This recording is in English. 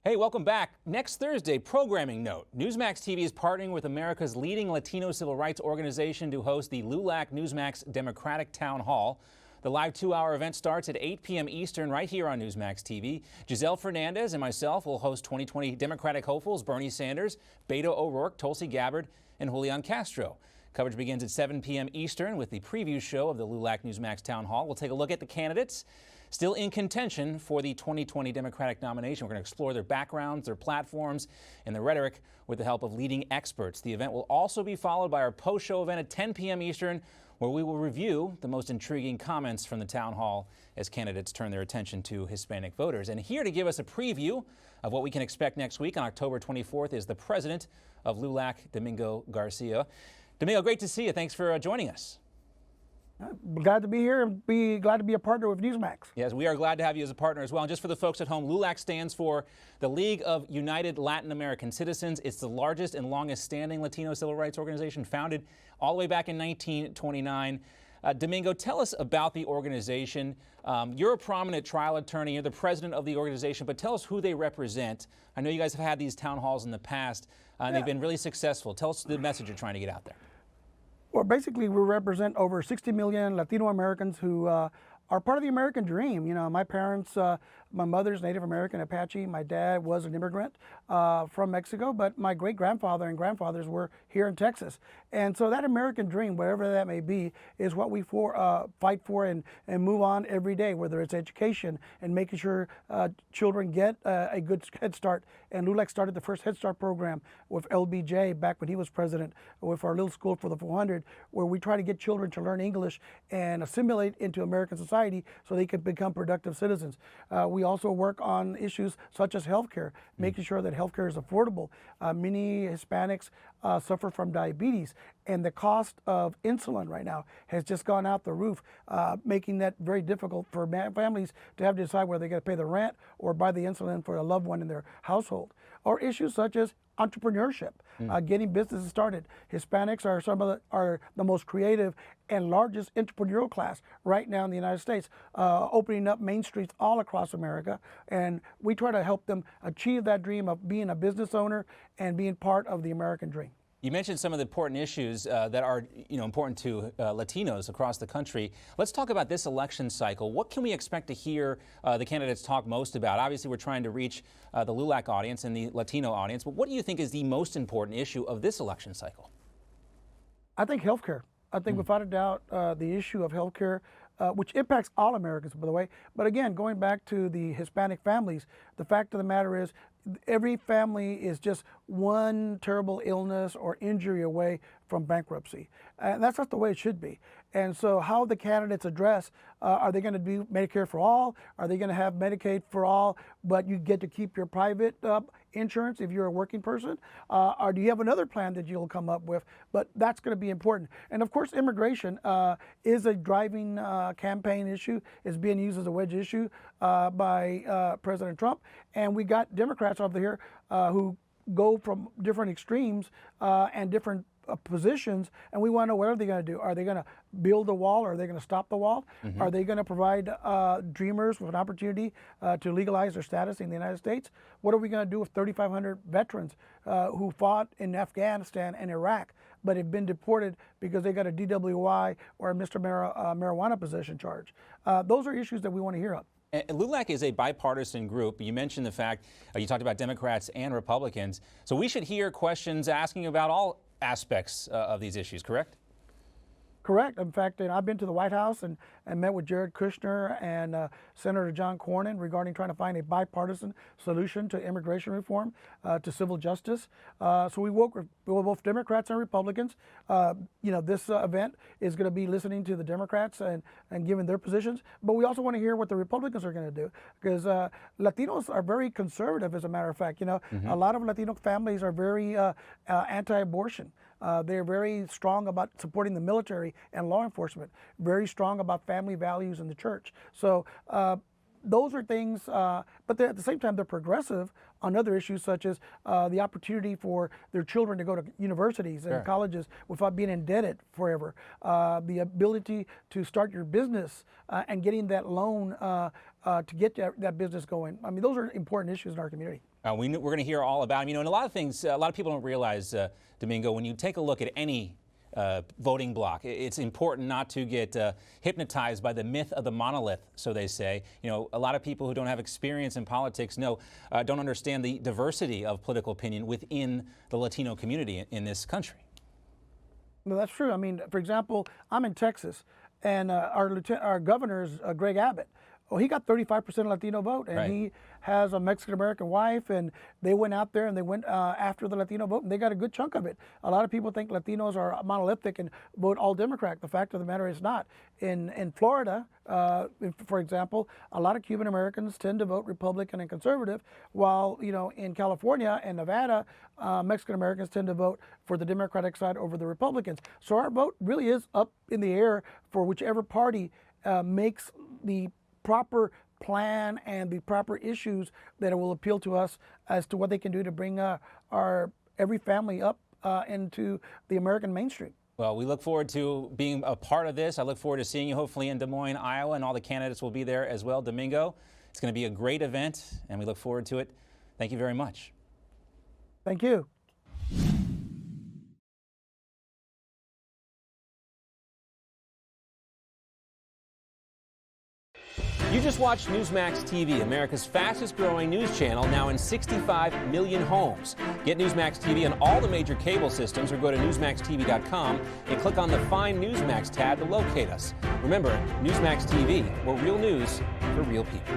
Hey, welcome back. Next Thursday, programming note. Newsmax TV is partnering with America's leading Latino civil rights organization to host the Lulac Newsmax Democratic Town Hall. The live 2-hour event starts at 8 p.m. Eastern right here on Newsmax TV. Giselle Fernandez and myself will host 2020 Democratic hopefuls Bernie Sanders, Beto O'Rourke, Tulsi Gabbard, and Julian Castro. Coverage begins at 7 p.m. Eastern with the preview show of the Lulac Newsmax Town Hall. We'll take a look at the candidates still in contention for the 2020 Democratic nomination. We're going to explore their backgrounds, their platforms, and their rhetoric with the help of leading experts. The event will also be followed by our post-show event at 10 p.m. Eastern, where we will review the most intriguing comments from the town hall as candidates turn their attention to Hispanic voters. And here to give us a preview of what we can expect next week on October 24th is the president of Lulac, Domingo Garcia. Domingo, great to see you. Thanks for joining us. Glad to be here and be glad to be a partner with Newsmax. Yes, we are glad to have you as a partner as well. And just for the folks at home, Lulac stands for the League of United Latin American Citizens. It's the largest and longest standing Latino civil rights organization, founded all the way back in 1929. Domingo, tell us about the organization. You're a prominent trial attorney. You're the president of the organization, but tell us who they represent. I know you guys have had these town halls in the past, and they've been really successful. Tell us the message you're trying to get out there. Well, basically, we represent over 60 million Latino Americans who are part of the American dream. You know, my parents, my mother's Native American Apache. My dad was an immigrant from Mexico, but my great-grandfather and grandfathers were here in Texas. And so that American dream, whatever that may be, is what we fight for and move on every day, whether it's education and making sure children get a good head start. And Lulac started the first Head Start program with LBJ back when he was president, with our little school for the 400, where we try to get children to learn English and assimilate into American society so they can become productive citizens. We also work on issues such as healthcare, making sure that healthcare is affordable. Many Hispanics suffer from diabetes, and the cost of insulin right now has just gone out the roof, making that very difficult for families to have to decide whether they're going to pay the rent or buy the insulin for a loved one in their household. Or issues such as entrepreneurship, getting businesses started. Hispanics are the most creative and largest entrepreneurial class right now in the United States, opening up main streets all across America. And we try to help them achieve that dream of being a business owner and being part of the American dream. You mentioned some of the important issues that are important to Latinos across the country. Let's talk about this election cycle. What can we expect to hear the candidates talk most about? Obviously, we're trying to reach the Lulac audience and the Latino audience, but what do you think is the most important issue of this election cycle? I think healthcare. I think without a doubt the issue of healthcare, which impacts all Americans, by the way. But again, going back to the Hispanic families, the fact of the matter is every family is just one terrible illness or injury away from bankruptcy. And that's not the way it should be. And so how the candidates address, are they going to do Medicare for all? Are they going to have Medicaid for all, but you get to keep your private insurance if you're a working person? Or do you have another plan that you'll come up with? But that's going to be important. And of course, immigration is a driving campaign issue. It's being used as a wedge issue by President Trump. And we got Democrats over here who go from different extremes and different positions, and we want to know what are they going to do. Are they going to build a wall, or are they going to stop the wall? Are they going to provide dreamers with an opportunity to legalize their status in the United States? What are we going to do with 3,500 veterans who fought in Afghanistan and Iraq but have been deported because they got a DWI or a marijuana possession charge? Those are issues that we want to hear of. Lulac is a bipartisan group. You mentioned the fact, you talked about Democrats and Republicans. So we should hear questions asking about all aspects of these issues, correct? Correct. In fact, I've been to the White House and met with Jared Kushner and Senator John Cornyn regarding trying to find a bipartisan solution to immigration reform, to civil justice. So we work with both Democrats and Republicans. This event is going to be listening to the Democrats and giving their positions, but we also want to hear what the Republicans are going to do, because Latinos are very conservative, as a matter of fact. A lot of Latino families are very anti-abortion. They're very strong about supporting the military and law enforcement, very strong about family values in the church. So those are things, but at the same time, they're progressive on other issues such as the opportunity for their children to go to universities and colleges without being indebted forever, the ability to start your business and getting that loan to get that business going. I mean, those are important issues in our community. We're going to hear all about them. You know, and a lot of things, a lot of people don't realize, Domingo, when you take a look at any voting block, it's important not to get hypnotized by the myth of the monolith, so they say. You know, a lot of people who don't have experience in politics don't understand the diversity of political opinion within the Latino community in this country. No, that's true. I mean, for example, I'm in Texas, and our governor is Greg Abbott. Well, he got 35% Latino vote, and he has a Mexican-American wife, and they went out there and they went after the Latino vote, and they got a good chunk of it. A lot of people think Latinos are monolithic and vote all Democrat. The fact of the matter is not. In Florida, for example, a lot of Cuban Americans tend to vote Republican and conservative, while, you know, in California and Nevada, Mexican Americans tend to vote for the Democratic side over the Republicans. So our vote really is up in the air for whichever party makes the proper plan and the proper issues that will appeal to us as to what they can do to bring every family up into the American mainstream. Well, we look forward to being a part of this. I look forward to seeing you hopefully in Des Moines, Iowa, and all the candidates will be there as well. Domingo, it's going to be a great event, and we look forward to it. Thank you very much. Thank you. You just watched Newsmax TV, America's fastest growing news channel, now in 65 million homes. Get Newsmax TV on all the major cable systems, or go to newsmaxtv.com and click on the Find Newsmax tab to locate us. Remember, Newsmax TV, where real news for real people.